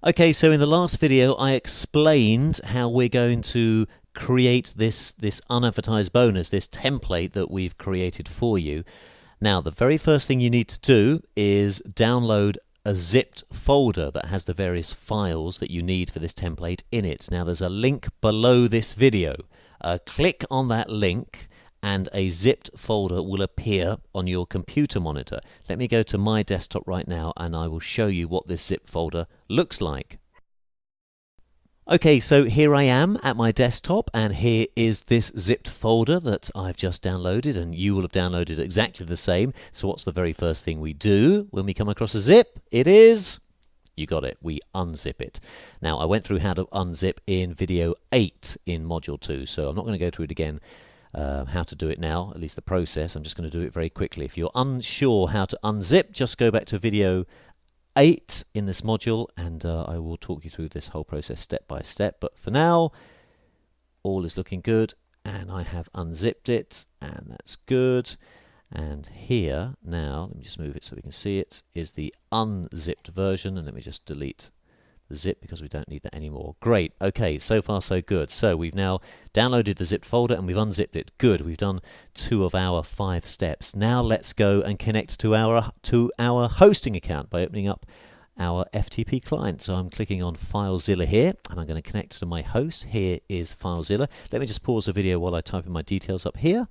Okay, so in the last video I explained how we're going to create this unadvertised bonus, this template that we've created for you. Now, the very first thing you need to do is download a zipped folder that has the various files that you need for this template in it. Now, there's a link below this video. Click on that link and a zipped folder will appear on your computer monitor. Let me go to my desktop right now and I will show you what this zip folder looks like. Okay, so here I am at my desktop and here is this zipped folder that I've just downloaded, and you will have downloaded exactly the same. So what's the very first thing we do when we come across a zip? It is, you got it, we unzip it. Now, I went through how to unzip in video 8 in module 2, so I'm not going to go through it again. How to do it now, at least the process. I'm just going to do it very quickly. If you're unsure how to unzip, just go back to video 8 in this module and I will talk you through this whole process step by step. But for now, all is looking good and I have unzipped it and that's good. And here now, let me just move it so we can see it, is the unzipped version, and let me just delete the zip because we don't need that anymore. Great. Okay, so far so good. So we've now downloaded the zipped folder and we've unzipped it. Good. We've done 2 of our 5 steps. Now let's go and connect to our hosting account by opening up our FTP client. So I'm clicking on FileZilla here and I'm going to connect to my host. Here is FileZilla. Let me just pause the video while I type in my details up here.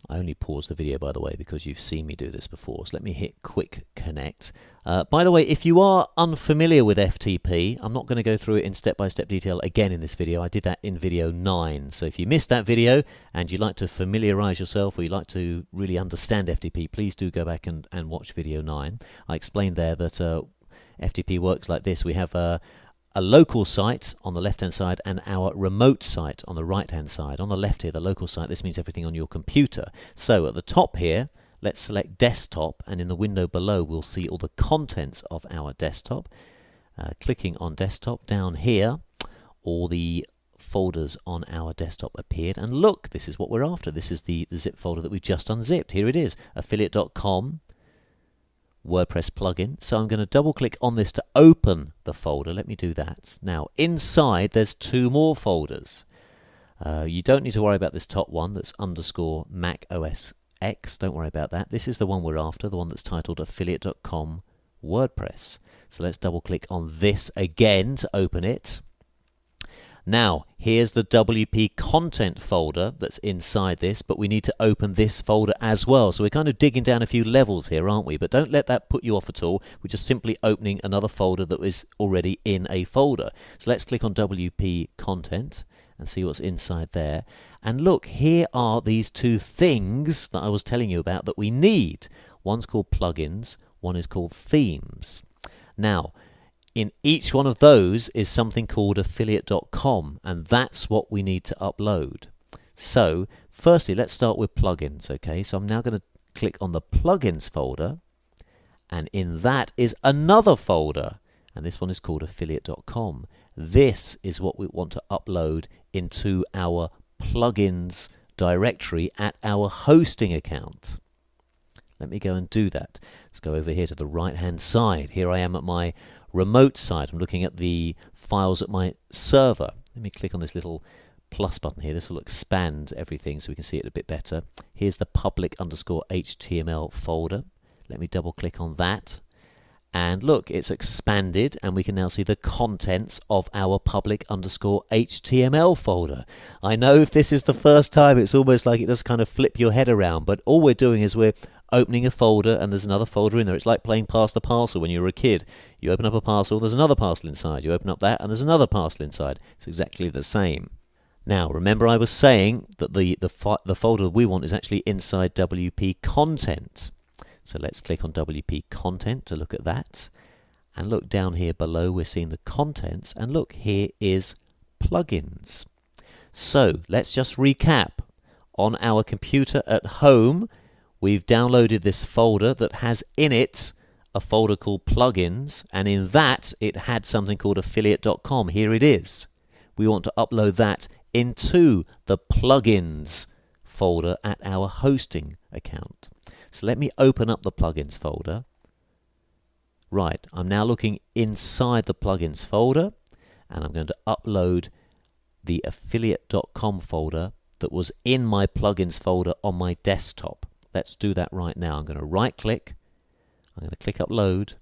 I only pause the video, by the way, because you've seen me do this before. So let me hit Quick Connect. By the way, if you are unfamiliar with FTP, I'm not going to go through it in step-by-step detail again in this video. I did that in video 9. So if you missed that video and you'd like to familiarize yourself or you'd like to really understand FTP, please do go back and watch video 9. I explained there that FTP works like this. We have a local site on the left-hand side and our remote site on the right-hand side. On the left here, the local site, this means everything on your computer. So at the top here, let's select desktop, and in the window below we'll see all the contents of our desktop. Clicking on desktop, down here, all the folders on our desktop appeared, and look, this is what we're after. This is the zip folder that we've just unzipped. Here it is, affiliate.com. WordPress plugin. So I'm going to double click on this to open the folder. Let me do that. Now inside there's 2 more folders. You don't need to worry about this top one that's underscore Mac OS X. Don't worry about that. This is the one we're after, the one that's titled affiliate.com WordPress. So let's double click on this again to open it. Now, here's the WP content folder that's inside this, but we need to open this folder as well. So we're kind of digging down a few levels here, aren't we? But don't let that put you off at all. We're just simply opening another folder that is already in a folder. So let's click on WP content and see what's inside there. And look, here are these 2 things that I was telling you about that we need. One's called plugins, one is called themes. Now, in each one of those is something called affiliate.com, and that's what we need to upload. So, firstly, let's start with plugins, okay? So I'm now going to click on the plugins folder, and in that is another folder, and this one is called affiliate.com. This is what we want to upload into our plugins directory at our hosting account. Let me go and do that. Let's go over here to the right-hand side. Here I am at my remote site. I'm looking at the files at my server. Let me click on this little plus button here. This will expand everything so we can see it a bit better. Here's the public_HTML folder. Let me double click on that. And look, it's expanded and we can now see the contents of our public_HTML folder. I know if this is the first time, it's almost like it does kind of flip your head around, but all we're doing is we're opening a folder and there's another folder in there. It's like playing pass the parcel when you were a kid. You open up a parcel, there's another parcel inside. You open up that and there's another parcel inside. It's exactly the same. Now, remember I was saying that the folder we want is actually inside WP content. So let's click on WP content to look at that. And look down here below, we're seeing the contents. And look, here is plugins. So let's just recap. On our computer at home, we've downloaded this folder that has in it a folder called plugins. And in that, it had something called affiliate.com. Here it is. We want to upload that into the plugins folder at our hosting account. So let me open up the plugins folder. Right, I'm now looking inside the plugins folder, and I'm going to upload the affiliate.com folder that was in my plugins folder on my desktop. Let's do that right now. I'm going to right click, I'm going to click upload,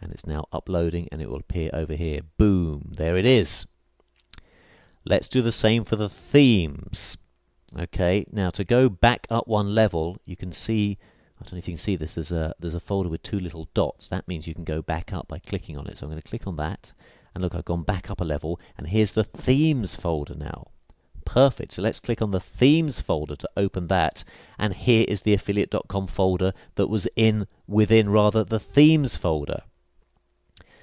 and it's now uploading, and it will appear over here. Boom, there it is. Let's do the same for the themes. Okay, now to go back up one level, you can see, I don't know if you can see this, there's a folder with two little dots. That means you can go back up by clicking on it. So I'm going to click on that, and look, I've gone back up a level, and here's the themes folder now. Perfect. So let's click on the themes folder to open that, and here is the affiliate.com folder that was within the themes folder.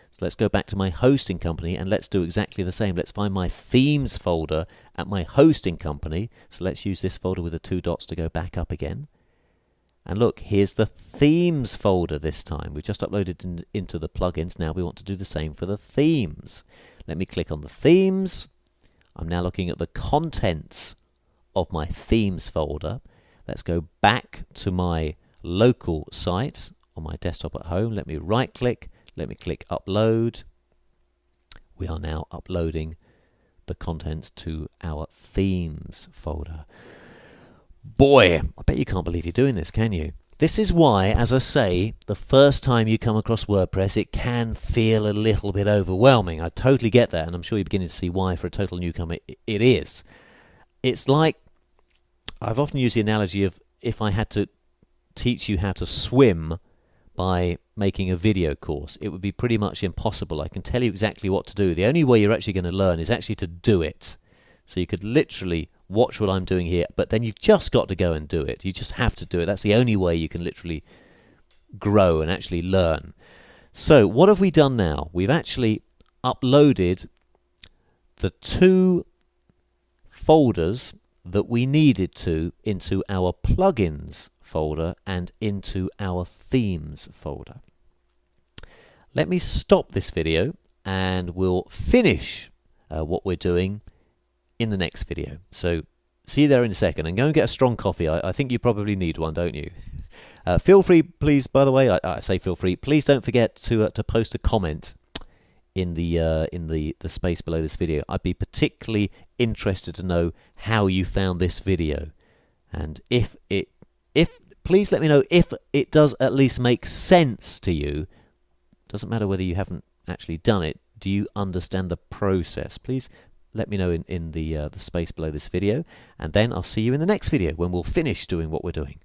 So let's go back to my hosting company, and let's do exactly the same. Let's find my themes folder at my hosting company. So let's use this folder with the two dots to go back up again. And look, here's the themes folder this time. We've just uploaded into the plugins. Now we want to do the same for the themes. Let me click on the themes. I'm now looking at the contents of my themes folder. Let's go back to my local site on my desktop at home. Let me right click. Let me click upload. We are now uploading the contents to our themes folder. Boy, I bet you can't believe you're doing this, can you? This is why, as I say, the first time you come across WordPress, it can feel a little bit overwhelming. I totally get that, and I'm sure you're beginning to see why for a total newcomer it is. It's like, I've often used the analogy of if I had to teach you how to swim by making a video course, it would be pretty much impossible. I can tell you exactly what to do. The only way you're actually going to learn is actually to do it. So you could literally watch what I'm doing here, but then you've just got to go and do it. You just have to do it. That's the only way you can literally grow and actually learn. So what have we done now? We've actually uploaded the two folders that we needed to into our plugins folder and into our themes folder. Let me stop this video and we'll finish what we're doing in the next video. So see you there in a second, and go and get a strong coffee. I think you probably need one, don't you? Feel free, please, by the way, I say feel free, please don't forget to post a comment in the space below this video. I'd be particularly interested to know how you found this video, and if please let me know if it does at least make sense to you. Doesn't matter whether you haven't actually done it. Do you understand the process? Please let me know in the space below this video, and then I'll see you in the next video when we'll finish doing what we're doing.